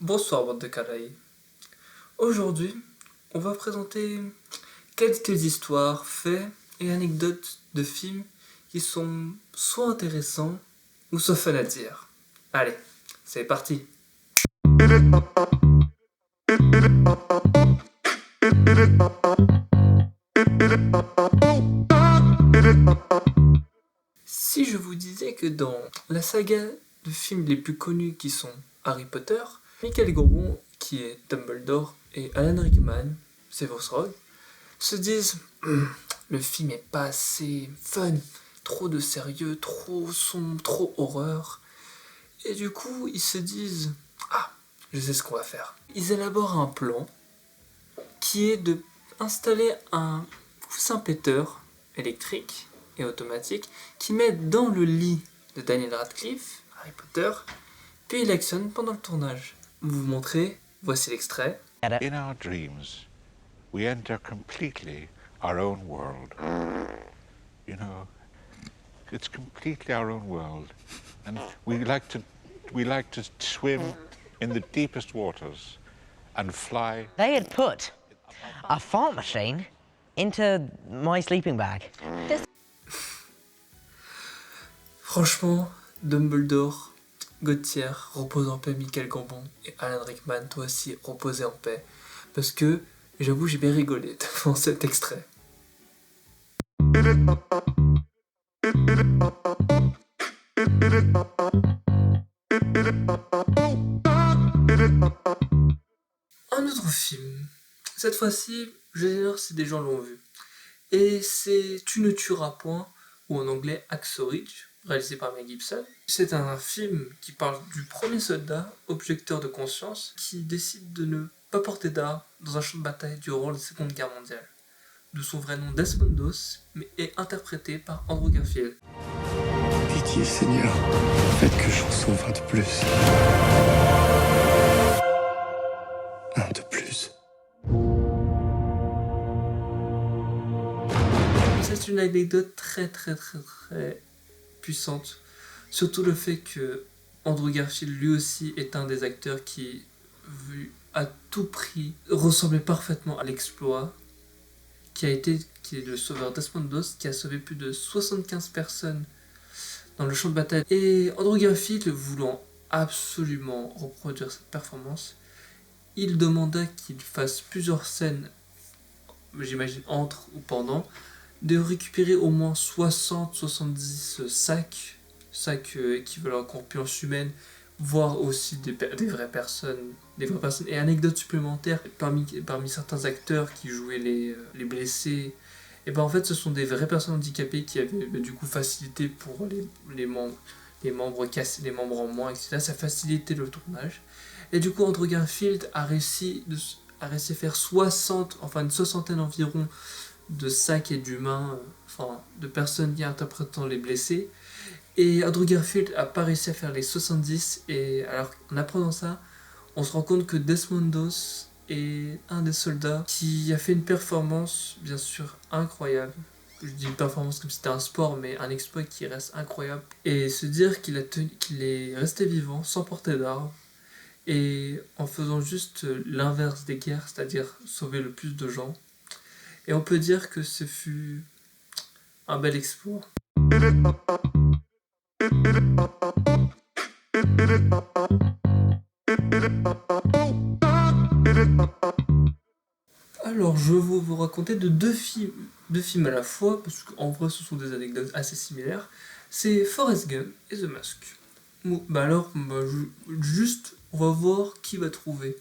Bonsoir bande de canailles. Aujourd'hui, on va présenter quelques histoires, faits et anecdotes de films qui sont soit intéressants ou soit fun à dire. Allez, c'est parti. Si je vous disais que dans la saga de films les plus connus qui sont Harry Potter, Michael Gambon, qui est Dumbledore, et Alan Rickman, Severus Rogue, se disent le film est pas assez fun, trop de sérieux, trop sombre, trop horreur. Et du coup, ils se disent je sais ce qu'on va faire. Ils élaborent un plan qui est de installer un coussin péteur électrique et automatique qui met dans le lit de Daniel Radcliffe, Harry Potter, puis il actionne pendant le tournage. Vous montrez, voici l'extrait. In our dreams, we enter completely our own world. You know, it's completely our own world, and we like to swim in the deepest waters and fly. They had put a fart machine into my sleeping bag. Franchement, Dumbledore, Gauthier, repose en paix Michael Gambon, et Alan Rickman, toi aussi, reposez en paix. Parce que, j'avoue, j'ai bien rigolé devant cet extrait. Un autre film. Cette fois-ci, je vais dire si des gens l'ont vu. Et c'est Tu ne tueras point, ou en anglais Hacksaw Ridge, réalisé par Mel Gibson. C'est un film qui parle du premier soldat, objecteur de conscience, qui décide de ne pas porter d'armes dans un champ de bataille durant la Seconde Guerre mondiale. De son vrai nom Desmond Doss, mais est interprété par Andrew Garfield. Pitié, Seigneur, faites que j'en sauve un de plus. Un de plus. C'est une anecdote très puissante. Surtout le fait que Andrew Garfield lui aussi est un des acteurs qui, vu à tout prix, ressemblait parfaitement à l'exploit qui est le sauveur Desmond Doss, qui a sauvé plus de 75 personnes dans le champ de bataille. Et Andrew Garfield, voulant absolument reproduire cette performance, il demanda qu'il fasse plusieurs scènes, j'imagine entre ou pendant, de récupérer au moins 60-70 sacs équivalents à corpulence humaine, voire aussi des vraies personnes. Et anecdote supplémentaire, parmi certains acteurs qui jouaient les blessés, et ben en fait ce sont des vraies personnes handicapées qui avaient du coup facilité pour les membres cassés, les membres en moins, etc. Ça facilitait le tournage. Et du coup Andrew Garfield a réussi à faire une soixantaine environ de sacs et d'humains, de personnes qui interprétant les blessés. Et Andrew Garfield a pas réussi à faire les 70, et alors en apprenant ça, on se rend compte que Desmond Doss est un des soldats qui a fait une performance, bien sûr, incroyable. Je dis une performance comme si c'était un sport, mais un exploit qui reste incroyable. Et se dire qu'il est resté vivant, sans porter d'armes, et en faisant juste l'inverse des guerres, c'est-à-dire sauver le plus de gens. Et on peut dire que ce fut un bel exploit. Alors, je vais vous raconter de deux films à la fois, parce qu'en vrai, ce sont des anecdotes assez similaires. C'est Forrest Gump et The Mask. Bon, juste, on va voir qui va trouver.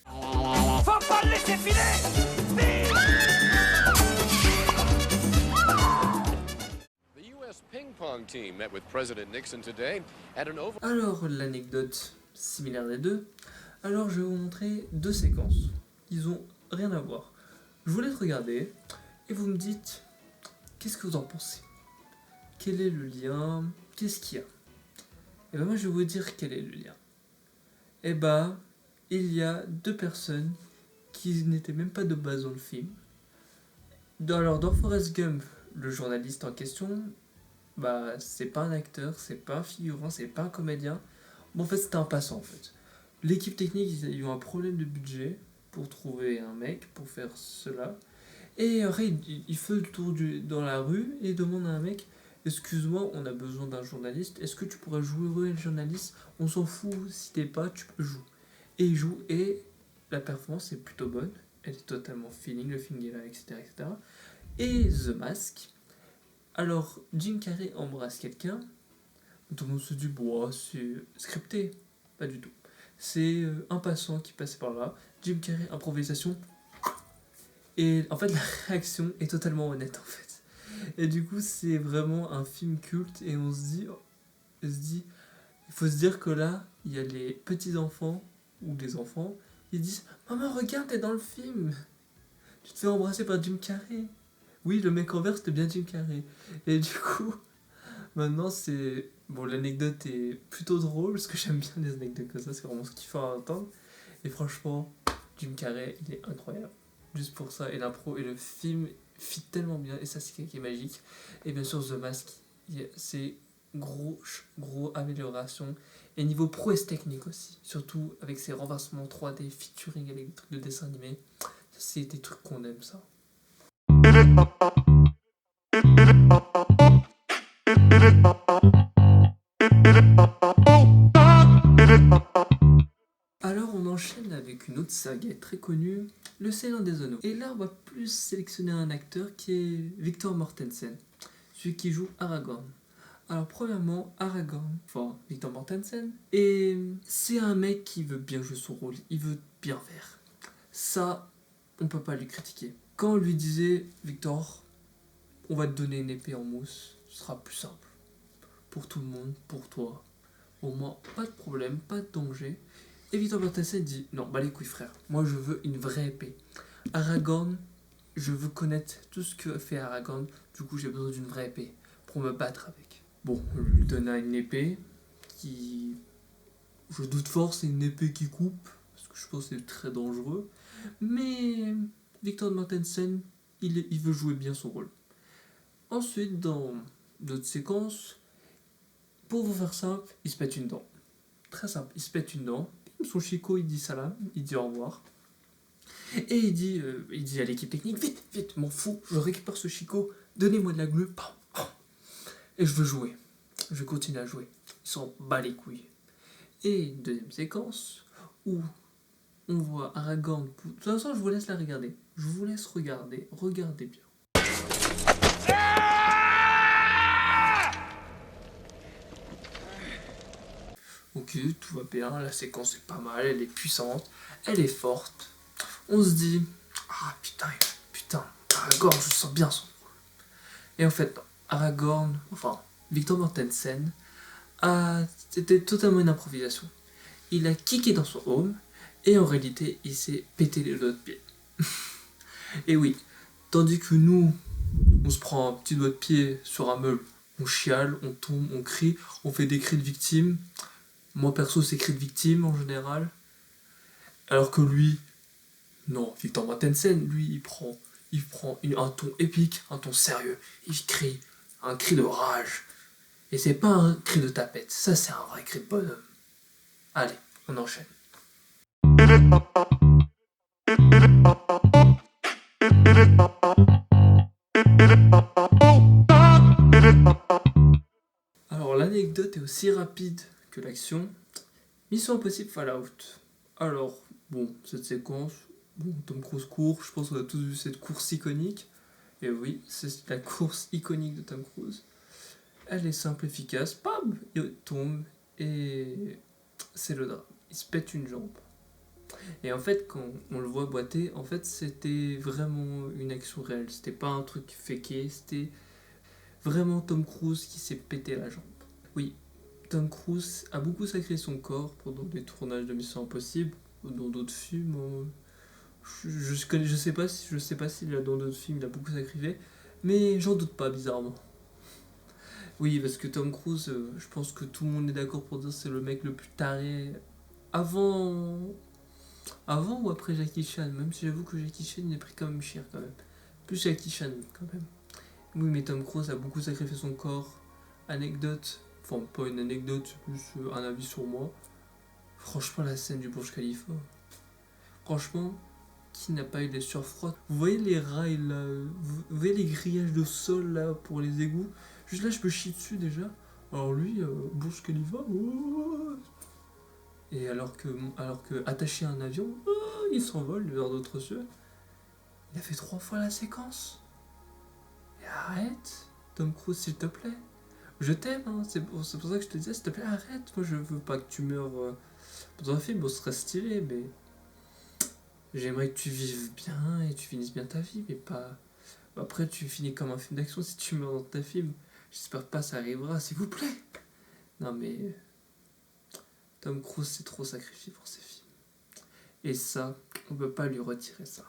Faut pas le laisser filer! Alors, l'anecdote similaire des deux. Alors, je vais vous montrer deux séquences. Ils ont rien à voir. Je vous laisse regarder et vous me dites qu'est-ce que vous en pensez. Quel est le lien? Qu'est-ce qu'il y a? Et ben moi, je vais vous dire quel est le lien. Et ben, il y a deux personnes qui n'étaient même pas de base dans le film. Dans Forrest Gump, le journaliste en question, c'est pas un acteur, c'est pas un figurant, c'est pas un comédien. Bon, en fait, c'était un passant, en fait. L'équipe technique, ils ont un problème de budget pour trouver un mec pour faire cela. Et après, il fait le tour dans la rue et il demande à un mec, excuse-moi, on a besoin d'un journaliste, est-ce que tu pourrais jouer le journaliste? On s'en fout, si t'es pas, tu peux jouer. Et il joue et la performance est plutôt bonne, elle est totalement feeling, le feeling est là, etc. etc. Et The Mask, alors Jim Carrey embrasse quelqu'un, tout le monde se dit, bon, c'est scripté, pas du tout. C'est un passant qui passait par là, Jim Carrey, improvisation, et en fait la réaction est totalement honnête en fait. Et du coup c'est vraiment un film culte et on se dit, il faut se dire que là, il y a les petits enfants ou les enfants, ils disent, maman regarde, t'es dans le film, tu te fais embrasser par Jim Carrey. Oui, le mec en vert c'était bien Jim Carrey. Et du coup, maintenant c'est... Bon, l'anecdote est plutôt drôle, parce que j'aime bien les anecdotes comme ça, c'est vraiment ce qu'il faut entendre. Et franchement, Jim Carrey, il est incroyable. Juste pour ça, et l'impro, et le film fit tellement bien, et ça c'est quelque chose qui est magique. Et bien sûr, The Mask, c'est gros amélioration. Et niveau prouesse technique aussi, surtout avec ses renversements 3D, featuring avec des trucs de dessin animé. C'est des trucs qu'on aime, ça. Alors on enchaîne avec une autre saga très connue, Le Seigneur des Anneaux. Et là on va plus sélectionner un acteur qui est Viggo Mortensen, celui qui joue Aragorn. Alors premièrement, Aragorn, enfin Viggo Mortensen, et c'est un mec qui veut bien jouer son rôle, il veut bien faire. Ça, on peut pas lui critiquer. Quand on lui disait, Victor, on va te donner une épée en mousse, ce sera plus simple. Pour tout le monde, pour toi. Au moins, pas de problème, pas de danger. Et Viggo Mortensen dit, non, bah les couilles frère, moi je veux une vraie épée. Aragorn, je veux connaître tout ce que fait Aragorn, du coup j'ai besoin d'une vraie épée pour me battre avec. Bon, on lui donna une épée qui, je doute fort, c'est une épée qui coupe, parce que je pense que c'est très dangereux. Mais Viggo Mortensen, il veut jouer bien son rôle. Ensuite, dans d'autres séquences, pour vous faire simple, il se pète une dent. Très simple, il se pète une dent. Son Chico, il dit salam, il dit au revoir. Et il dit à l'équipe technique, vite, m'en fous, je récupère ce Chico, donnez-moi de la glue, et je veux jouer. Je vais continuer à jouer. Ils s'en bat les couilles. Et une deuxième séquence où on voit Aragorn. De toute façon, je vous laisse la regarder. Je vous laisse regarder. Regardez bien. Ok, tout va bien. La séquence est pas mal. Elle est puissante. Elle est forte. On se dit, ah putain, Aragorn, je sens bien son rôle. Et en fait, Aragorn, enfin, Viggo Mortensen, c'était totalement une improvisation. Il a kické dans son home et en réalité, il s'est pété les doigts de pied. Et oui, tandis que nous, on se prend un petit doigt de pied sur un meuble, on chiale, on tombe, on crie, on fait des cris de victime. Moi perso, c'est cris de victime en général. Alors que lui, non, Viggo Mortensen, lui, il prend un ton épique, un ton sérieux. Il crie, un cri de rage. Et c'est pas un cri de tapette, ça c'est un vrai cri de bonhomme. Allez, on enchaîne. Alors l'anecdote est aussi rapide que l'action. Mission Impossible Fallout. Alors, bon, cette séquence, bon, Tom Cruise court, je pense qu'on a tous vu cette course iconique. Et oui, c'est la course iconique de Tom Cruise. Elle est simple, efficace, bam, il tombe et c'est le drame. Il se pète une jambe. Et en fait, quand on le voit boiter, en fait, c'était vraiment une action réelle. C'était pas un truc faké, c'était vraiment Tom Cruise qui s'est pété la jambe. Oui, Tom Cruise a beaucoup sacrifié son corps pendant des tournages de Mission Impossible, ou dans d'autres films. Je sais pas si dans d'autres films il a beaucoup sacrifié, mais j'en doute pas bizarrement. Oui, parce que Tom Cruise, je pense que tout le monde est d'accord pour dire que c'est le mec le plus taré avant ou après Jackie Chan, même si j'avoue que Jackie Chan il est pris quand même cher quand même. Plus Jackie Chan quand même. Oui, mais Tom Cruise a beaucoup sacrifié son corps. Anecdote, enfin pas une anecdote, c'est plus un avis sur moi. Franchement, la scène du Burj Khalifa. Franchement, qui n'a pas eu des sueurs froides? Vous voyez les rails là, vous voyez les grillages de sol là pour les égouts? Juste là, je me chie dessus déjà. Alors lui, Burj Khalifa, oh. Et alors que attaché à un avion, oh, il s'envole vers d'autres cieux. Il a fait 3 fois la séquence. Et arrête, Tom Cruise, s'il te plaît. Je t'aime, hein. C'est pour ça que je te disais, s'il te plaît, arrête. Moi, je veux pas que tu meurs dans un film, bon, ce serait stylé, mais j'aimerais que tu vives bien et tu finisses bien ta vie, mais pas. Après, tu finis comme un film d'action si tu meurs dans ta film. J'espère pas que ça arrivera, s'il vous plaît. Non, mais Tom Cruise s'est trop sacrifié pour ses films. Et ça, on peut pas lui retirer ça.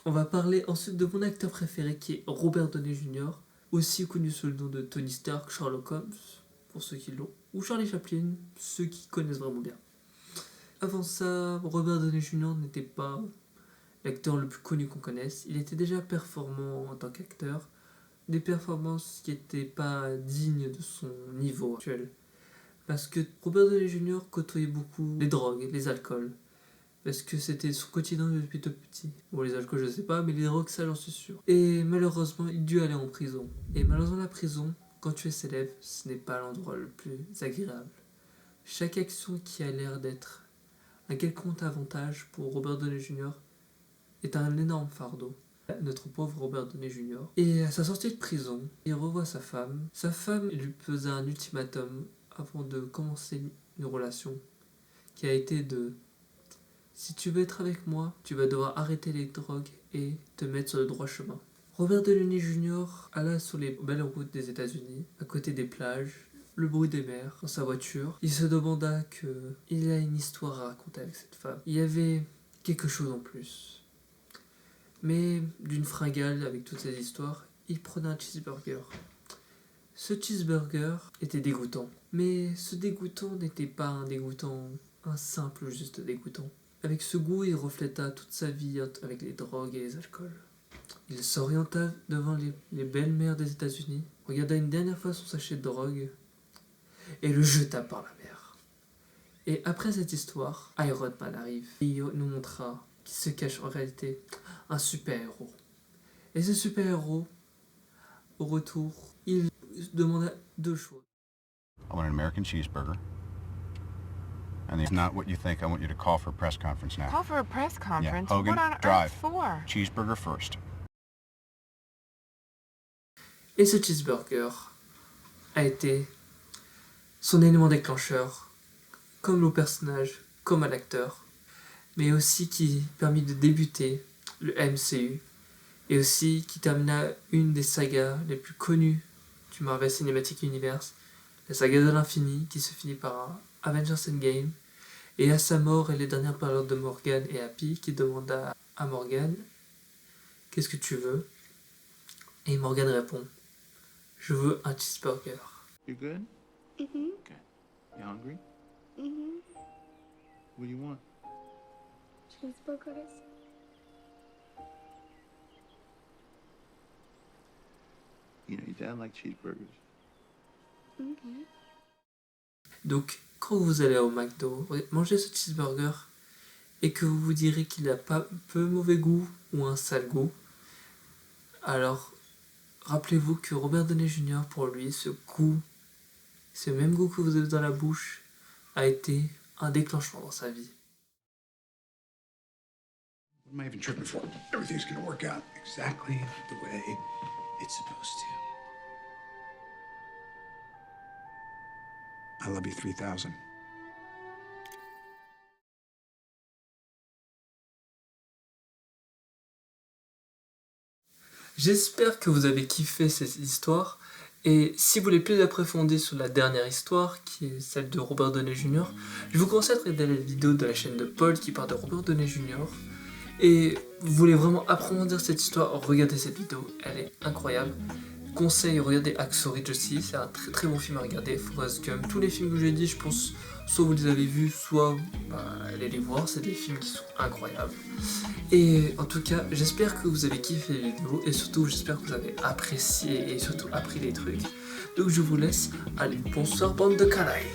On va parler ensuite de mon acteur préféré qui est Robert Downey Jr., aussi connu sous le nom de Tony Stark, Sherlock Holmes, pour ceux qui l'ont, ou Charlie Chaplin, ceux qui connaissent vraiment bien. Avant ça, Robert Downey Jr. n'était pas l'acteur le plus connu qu'on connaisse, il était déjà performant en tant qu'acteur, des performances qui n'étaient pas dignes de son niveau actuel. Parce que Robert Downey Jr. côtoyait beaucoup les drogues, les alcools. Parce que c'était son quotidien depuis tout petit. Bon, les alcools, je sais pas, mais les drogues, ça, j'en suis sûr. Et malheureusement, il dut aller en prison. Et malheureusement, la prison, quand tu es célèbre, ce n'est pas l'endroit le plus agréable. Chaque action qui a l'air d'être un quelconque avantage pour Robert Downey Jr. est un énorme fardeau. Notre pauvre Robert Downey Jr. Et à sa sortie de prison, il revoit sa femme. Sa femme lui posait un ultimatum avant de commencer une relation qui a été de: si tu veux être avec moi, tu vas devoir arrêter les drogues et te mettre sur le droit chemin. Robert Downey Jr. alla sur les belles routes des États-Unis, à côté des plages, le bruit des mers, dans sa voiture. Il se demanda qu'il a une histoire à raconter avec cette femme. Il y avait quelque chose en plus. Mais d'une fringale avec toutes ces histoires, il prenait un cheeseburger. Ce cheeseburger était dégoûtant. Mais ce dégoûtant n'était pas un simple juste dégoûtant. Avec ce goût, il refléta toute sa vie avec les drogues et les alcools. Il s'orienta devant les belles mers des États-Unis, regarda une dernière fois son sachet de drogue et le jeta par la mer. Et après cette histoire, Iron Man arrive et il nous montra qu'il se cache en réalité un super-héros. Et ce super-héros, au retour, il demanda 2 choses. I want an American cheeseburger. And it's not what you think. I want you to call for a press conference now. Call for a press conference? Yeah, Hogan, what on drive. earth for? Cheeseburger first. Et ce cheeseburger a été son élément déclencheur, comme au personnage, comme à l'acteur, mais aussi qui permit de débuter le MCU, et aussi qui termina une des sagas les plus connues du Marvel Cinematic Universe, la saga de l'infini, qui se finit par un Avengers Endgame, et à sa mort et les dernières paroles de Morgan et Happy, qui demanda à Morgan « Qu'est-ce que tu veux ?» Et Morgan répond « Je veux un cheeseburger. » You good? Mhm. Okay. You hungry? Mhm. What do you want? Cheeseburgers. You know, your dad likes cheeseburgers. Okay. Donc, quand vous allez au McDo, mangez ce cheeseburger et que vous vous direz qu'il a pas peu mauvais goût ou un sale goût, alors rappelez-vous que Robert Downey Jr., pour lui, ce même goût que vous avez dans la bouche, a été un déclenchement dans sa vie. What am I even tripping for? Everything's gonna work out exactly the way it's supposed to. I love you 3000. J'espère que vous avez kiffé cette histoire, et si vous voulez plus approfondir sur la dernière histoire, qui est celle de Robert Downey Jr., je vous conseille de regarder la vidéo de la chaîne de Paul qui parle de Robert Downey Jr., et vous voulez vraiment approfondir cette histoire, regardez cette vidéo, elle est incroyable. Conseil, regardez Hacksaw Ridge aussi, c'est un très très bon film à regarder, Forrest Gump, tous les films que j'ai dit, je pense, soit vous les avez vus, soit allez les voir, c'est des films qui sont incroyables. Et en tout cas, j'espère que vous avez kiffé la vidéo, et surtout j'espère que vous avez apprécié et surtout appris des trucs. Donc je vous laisse, allez, bonsoir bande de canailles.